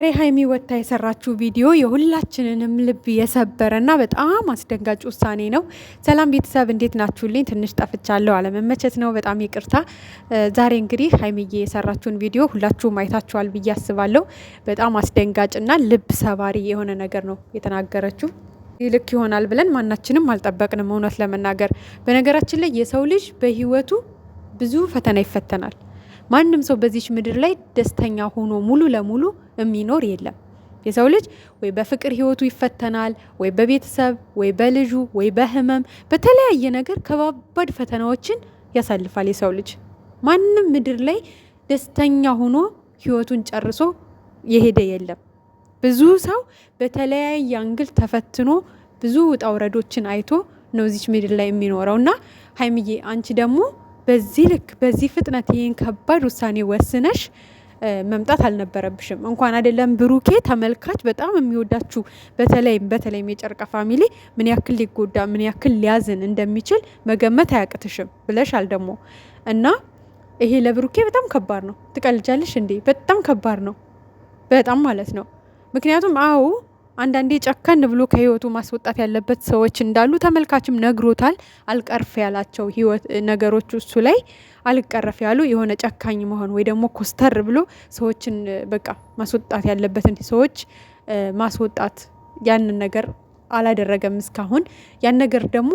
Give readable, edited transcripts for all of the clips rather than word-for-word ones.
ሀይሚ ወታ የሰራችው ቪዲዮ የሁላችንንም ልብ የሰበረና በጣም አስደንጋጭ ውሳኔ ነው። ሰላም ቤተሰብ እንዴት ናችሁልኝ? ትንሽ ጠፍቻለሁ፣ አለመመቸት ነው። በጣም ይቅርታ። ዛሬ እንግዲህ ሀይሚዬ የሰራችውን ቪዲዮ ሁላችሁም አይታችኋል ብዬ አስባለሁ። በጣም አስደንጋጭና ልብ ሰባሪ የሆነ ነገር ነው የተናገረችው። ልክ ይሆናል ብለን ማናችንም አልጠበቅንም፣ እውነት ለመናገር። በነገራችን ላይ የሰው ልጅ በህይወቱ ብዙ ፈተና ይፈተናል። ማንም ሰው በዚች ምድር ላይ ደስተኛ ሆኖ ሙሉ ለሙሉ የሚኖር የለም። የሰው ልጅ ወይ በፍቅር ህይወቱ ይፈተናል፣ ወይ በቤተሰብ፣ ወይ በልጁ፣ ወይ በህመም፣ በተለያየ ነገር ከባባድ ፈተናዎችን ያሳልፋል የሰው ልጅ። ማንም ምድር ላይ ደስተኛ ሆኖ ህይወቱን ጨርሶ የሄደ የለም። ብዙ ሰው በተለያየ አንግል ተፈትኖ ብዙ ውጣ ውረዶችን አይቶ ነው እዚች ምድር ላይ የሚኖረው እና ሀይሚዬ አንቺ ደግሞ በዚህ ልክ በዚህ ፍጥነት ይህን ከባድ ውሳኔ ወስነሽ መምጣት አልነበረብሽም። እንኳን አይደለም ብሩኬ፣ ተመልካች በጣም የሚወዳችሁ በተለይም የጨርቃ ፋሚሊ ምን ያክል ሊጎዳ ምን ያክል ሊያዝን እንደሚችል መገመት አያቅትሽም ብለሻል ደግሞ እና ይሄ ለብሩኬ በጣም ከባድ ነው። ትቀልጃለሽ እንዴ? በጣም ከባድ ነው፣ በጣም ማለት ነው። ምክንያቱም አንዳንዴ ጨከን ብሎ ከህይወቱ ማስወጣት ያለበት ሰዎች እንዳሉ ተመልካችም ነግሮታል። አልቀርፍ ያላቸው ህይወት ነገሮች እሱ ላይ አልቀረፍ ያሉ የሆነ ጨካኝ መሆን ወይ ደግሞ ኮስተር ብሎ ሰዎችን በቃ ማስወጣት ያለበትን ሰዎች ማስወጣት፣ ያንን ነገር አላደረገም እስካሁን። ያን ነገር ደግሞ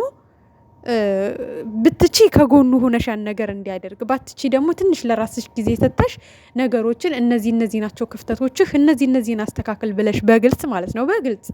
ብትቺ ከጎኑ ሆነሽ ያን ነገር እንዲያደርግ፣ ባትቺ ደግሞ ትንሽ ለራስሽ ጊዜ ሰጥተሽ ነገሮችን እነዚህ ናቸው ክፍተቶችህ፣ እነዚህን አስተካክል ብለሽ በግልጽ ማለት ነው፣ በግልጽ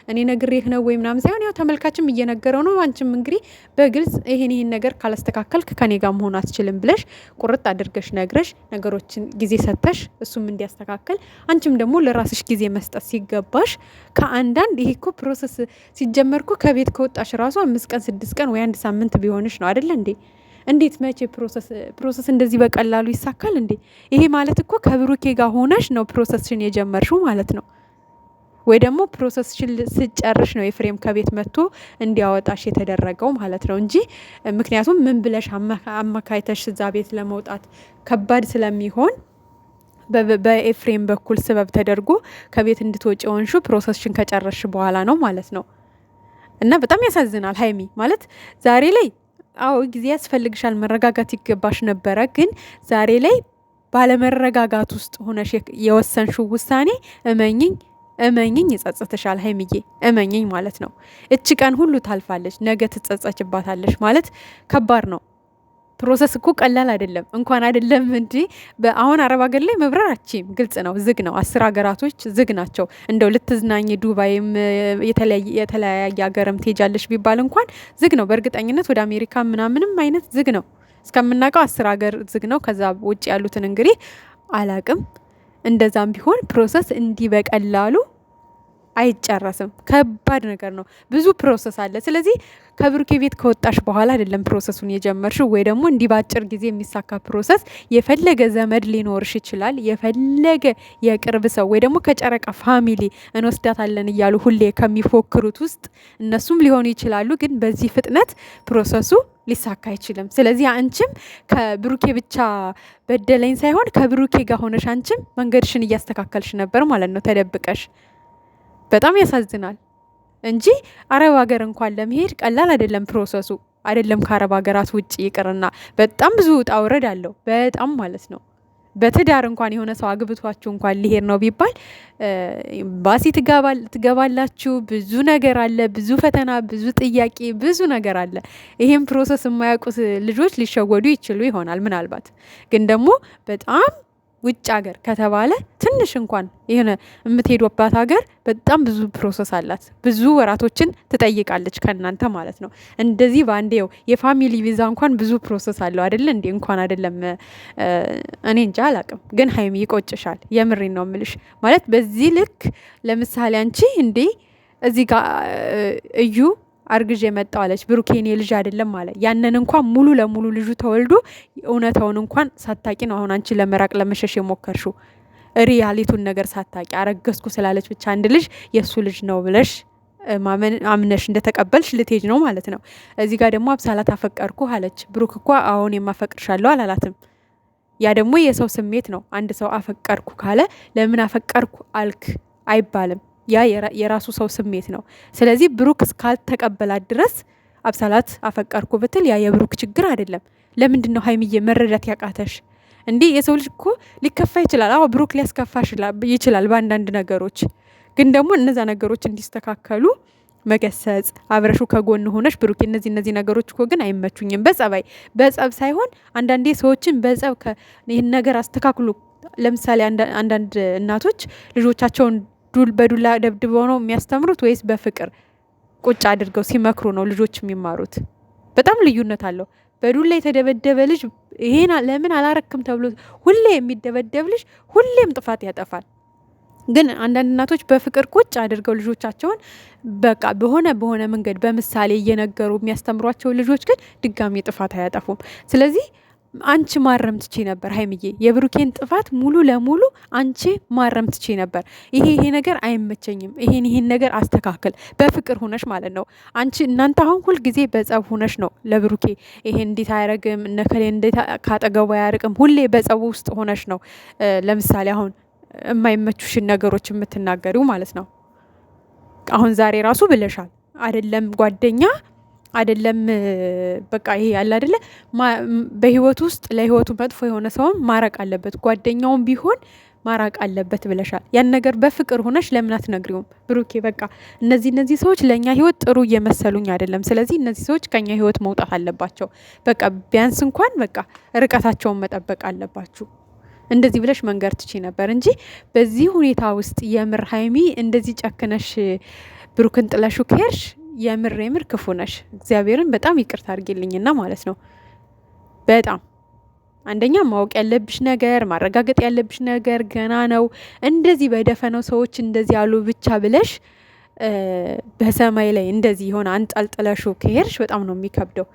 እኔ ነግሬህ ነው ወይ ምናምን ሳይሆን ያው ተመልካችም እየነገረው ነው። አንቺም እንግዲህ በግልጽ ይሄን ነገር ካላስተካከልክ ከኔ ጋር መሆን አትችልም ብለሽ ቁርጥ አድርገሽ ነግረሽ ነገሮችን ጊዜ ሰጥተሽ እሱም እንዲያስተካክል፣ አንቺም ደግሞ ለራስሽ ጊዜ መስጠት ሲገባሽ ከአንዳንድ ይሄ እኮ ፕሮሰስ ሲጀመር እኮ ከቤት ከወጣሽ ራሱ 5 ቀን 6 ቀን ወይ 1 ሳምንት ቢሆንሽ ነው አይደለ እንዴ? እንዴት መቼ ፕሮሰስ እንደዚህ በቀላሉ ይሳካል እንዴ? ይሄ ማለት እኮ ከብሩኬ ጋር ሆነሽ ነው ፕሮሰስሽን የጀመርሽው ማለት ነው። ወይ ደግሞ ፕሮሰስሽን ስጨርሽ ነው ኤፍሬም ከቤት መጥቶ እንዲያወጣሽ የተደረገው ማለት ነው እንጂ ምክንያቱም ምን ብለሽ አመካይተሽ እዛ ቤት ለመውጣት ከባድ ስለሚሆን በኤፍሬም በኩል ስበብ ተደርጎ ከቤት እንድትወጪ ሆንሹ ፕሮሰስሽን ከጨረስሽ በኋላ ነው ማለት ነው። እና በጣም ያሳዝናል ሀይሚ ማለት ዛሬ ላይ ጊዜ ያስፈልግሻል፣ መረጋጋት ይገባሽ ነበረ። ግን ዛሬ ላይ ባለመረጋጋት ውስጥ ሆነሽ የወሰንሽው ውሳኔ እመኝኝ ይጸጽትሻል ሀይሚዬ፣ እመኝኝ ማለት ነው። እች ቀን ሁሉ ታልፋለች፣ ነገ ትጸጸችባታለች ማለት ከባድ ነው። ፕሮሰስ እኮ ቀላል አይደለም። እንኳን አይደለም እንጂ አሁን አረብ ሀገር ላይ መብረራችም ግልጽ ነው፣ ዝግ ነው። 10 ሀገራቶች ዝግ ናቸው። እንደው ልትዝናኝ ዱባይም የተለያየ ሀገርም ትሄጃለሽ ቢባል እንኳን ዝግ ነው። በእርግጠኝነት ወደ አሜሪካ ምናምንም አይነት ዝግ ነው። እስከምናውቀው 10 ሀገር ዝግ ነው። ከዛ ውጭ ያሉትን እንግዲህ አላቅም። እንደዛም ቢሆን ፕሮሰስ እንዲህ በቀላሉ አይጨረስም። ከባድ ነገር ነው። ብዙ ፕሮሰስ አለ። ስለዚህ ከብሩኬ ቤት ከወጣሽ በኋላ አይደለም ፕሮሰሱን የጀመርሽው፣ ወይ ደግሞ እንዲህ ባጭር ጊዜ የሚሳካ ፕሮሰስ የፈለገ ዘመድ ሊኖርሽ ይችላል፣ የፈለገ የቅርብ ሰው ወይ ደግሞ ከጨረቃ ፋሚሊ እንወስዳታለን እያሉ ሁሌ ከሚፎክሩት ውስጥ እነሱም ሊሆኑ ይችላሉ። ግን በዚህ ፍጥነት ፕሮሰሱ ሊሳካ አይችልም። ስለዚህ አንቺም ከብሩኬ ብቻ በደለኝ ሳይሆን ከብሩኬ ጋር ሆነሽ አንቺም መንገድሽን እያስተካከልሽ ነበር ማለት ነው፣ ተደብቀሽ። በጣም ያሳዝናል እንጂ አረብ ሀገር እንኳን ለመሄድ ቀላል አይደለም ፕሮሰሱ። አይደለም ከአረብ ሀገራት ውጭ ይቅርና በጣም ብዙ ውጣ ውረድ አለው፣ በጣም ማለት ነው። በትዳር እንኳን የሆነ ሰው አግብቷችሁ እንኳን ሊሄድ ነው ቢባል ኤምባሲ ትገባላችሁ። ብዙ ነገር አለ፣ ብዙ ፈተና፣ ብዙ ጥያቄ፣ ብዙ ነገር አለ። ይሄን ፕሮሰስ የማያውቁት ልጆች ሊሸወዱ ይችሉ ይሆናል ምናልባት። ግን ደግሞ በጣም ውጭ ሀገር ከተባለ ትንሽ እንኳን የሆነ የምትሄዱባት ሀገር በጣም ብዙ ፕሮሰስ አላት። ብዙ ወራቶችን ትጠይቃለች ከእናንተ ማለት ነው። እንደዚህ በአንዴው የፋሚሊ ቪዛ እንኳን ብዙ ፕሮሰስ አለው አይደለ እንዴ? እንኳን አይደለም እኔ እንጃ አላቅም። ግን ሀይሚ ይቆጭሻል። የምሬን ነው ምልሽ። ማለት በዚህ ልክ ለምሳሌ አንቺ እንዴ እዚህ ጋር እዩ አርግዤ መጣው አለች። ብሩኬን የልጅ አይደለም አለ። ያንን እንኳን ሙሉ ለሙሉ ልጁ ተወልዶ እውነታውን እንኳን ሳታቂ ነው አሁን አንቺ ለመራቅ ለመሸሽ የሞከርሽው። ሪያሊቱን ነገር ሳታቂ አረገዝኩ ስላለች ብቻ አንድ ልጅ የሱ ልጅ ነው ብለሽ አምነሽ እንደተቀበልሽ ልትሄጅ ነው ማለት ነው። እዚህ ጋር ደግሞ አብሳላት አፈቀርኩ አለች። ብሩክ እኮ አሁን የማፈቅርሻለሁ አላላትም። ያ ደግሞ የሰው ስሜት ነው። አንድ ሰው አፈቀርኩ ካለ ለምን አፈቀርኩ አልክ አይባልም። ያ የራሱ ሰው ስሜት ነው። ስለዚህ ብሩክ እስካልተቀበላት ድረስ አብሳላት አፈቀርኩ ብትል ያ የብሩክ ችግር አይደለም። ለምንድን ነው ሀይሚዬ መረዳት ያቃተሽ? እንዲህ የሰው ልጅ እኮ ሊከፋ ይችላል። አዎ ብሩክ ሊያስከፋሽ ይችላል በአንዳንድ ነገሮች። ግን ደግሞ እነዛ ነገሮች እንዲስተካከሉ መገሰጽ፣ አብረሹ ከጎን ሆነሽ ብሩክ እነዚህ ነገሮች እኮ ግን አይመቹኝም። በጸብ ሳይሆን አንዳንዴ ሰዎችን በጸብ ይህን ነገር አስተካክሉ። ለምሳሌ አንዳንድ እናቶች ልጆቻቸውን በዱላ ደብድበው ነው የሚያስተምሩት ወይስ በፍቅር ቁጭ አድርገው ሲመክሩ ነው ልጆች የሚማሩት? በጣም ልዩነት አለው። በዱላ የተደበደበ ልጅ ይሄን ለምን አላረክም ተብሎ ሁሌ የሚደበደብ ልጅ ሁሌም ጥፋት ያጠፋል። ግን አንዳንድ እናቶች በፍቅር ቁጭ አድርገው ልጆቻቸውን በቃ በሆነ መንገድ በምሳሌ እየነገሩ የሚያስተምሯቸው ልጆች ግን ድጋሚ ጥፋት አያጠፉም። ስለዚህ አንቺ ማረም ትቼ ነበር ሀይሚዬ፣ የብሩኬን ጥፋት ሙሉ ለሙሉ አንቺ ማረም ትቼ ነበር። ይሄ ነገር አይመቸኝም፣ ይሄን ነገር አስተካክል፣ በፍቅር ሁነሽ ማለት ነው። አንቺ እናንተ አሁን ሁልጊዜ በጸብ ሁነሽ ነው ለብሩኬ ይሄን እንዴት አያረግም እነከሌ እንዴት ካጠገቡ አያርቅም፣ ሁሌ በጸቡ ውስጥ ሆነሽ ነው ለምሳሌ አሁን የማይመቹሽን ነገሮች የምትናገሪው ማለት ነው። አሁን ዛሬ ራሱ ብለሻል አይደለም ጓደኛ አይደለም በቃ ይሄ ያለ አይደለ በህይወት ውስጥ ለህይወቱ መጥፎ የሆነ ሰውም ማራቅ አለበት፣ ጓደኛውም ቢሆን ማራቅ አለበት ብለሻል። ያን ነገር በፍቅር ሆነሽ ለምን አትነግሪውም? ብሩኬ በቃ እነዚህ ሰዎች ለእኛ ህይወት ጥሩ እየመሰሉኝ አይደለም፣ ስለዚህ እነዚህ ሰዎች ከኛ ህይወት መውጣት አለባቸው። በቃ ቢያንስ እንኳን በቃ ርቀታቸውን መጠበቅ አለባችሁ። እንደዚህ ብለሽ መንገር ትቺ ነበር እንጂ በዚህ ሁኔታ ውስጥ የምር ሀይሚ እንደዚህ ጨክነሽ ብሩክን ጥለሹ ከሄድሽ የምር ክፉ ነሽ። እግዚአብሔርን በጣም ይቅርታ አድርጌልኝና ማለት ነው። በጣም አንደኛ ማወቅ ያለብሽ ነገር ማረጋገጥ ያለብሽ ነገር ገና ነው። እንደዚህ በደፈነው ሰዎች እንደዚህ ያሉ ብቻ ብለሽ በሰማይ ላይ እንደዚህ የሆነ አንጠልጥለሹ ከሄድሽ በጣም ነው የሚከብደው።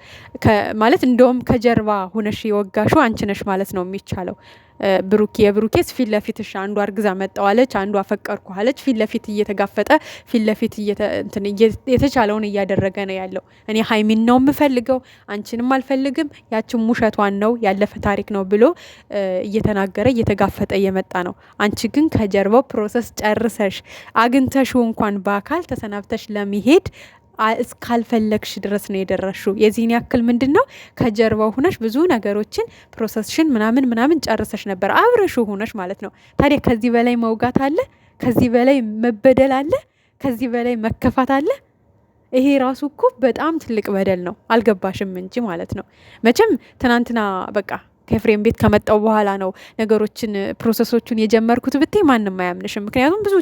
ማለት እንደውም ከጀርባ ሁነሽ የወጋሹ አንቺ ነሽ ማለት ነው የሚቻለው። የብሩኬስ ፊት ለፊትሽ አንዱ አርግዛ መጣዋለች፣ አንዱ አፈቀርኩ አለች። ፊት ለፊት እየተጋፈጠ ፊት ለፊት የተቻለውን እያደረገ ነው ያለው። እኔ ሀይሚን ነው የምፈልገው፣ አንቺንም አልፈልግም፣ ያችን ውሸቷን ነው ያለፈ ታሪክ ነው ብሎ እየተናገረ እየተጋፈጠ እየመጣ ነው። አንቺ ግን ከጀርባው ፕሮሰስ ጨርሰሽ አግኝተሽው እንኳን በአካል ተሰናብተሽ ለመሄድ እስካልፈለግሽ ድረስ ነው የደረሽው። የዚህን ያክል ምንድን ነው ከጀርባው ሁነሽ ብዙ ነገሮችን ፕሮሰስሽን ምናምን ጨርሰሽ ነበር አብረሹ ሁነሽ ማለት ነው። ታዲያ ከዚህ በላይ መውጋት አለ? ከዚህ በላይ መበደል አለ? ከዚህ በላይ መከፋት አለ? ይሄ ራሱ እኮ በጣም ትልቅ በደል ነው። አልገባሽም እንጂ ማለት ነው። መቼም ትናንትና በቃ ከኤፍሬም ቤት ከመጣው በኋላ ነው ነገሮችን ፕሮሰሶቹን የጀመርኩት ብትይ ማንም አያምንሽም። ምክንያቱም ብዙ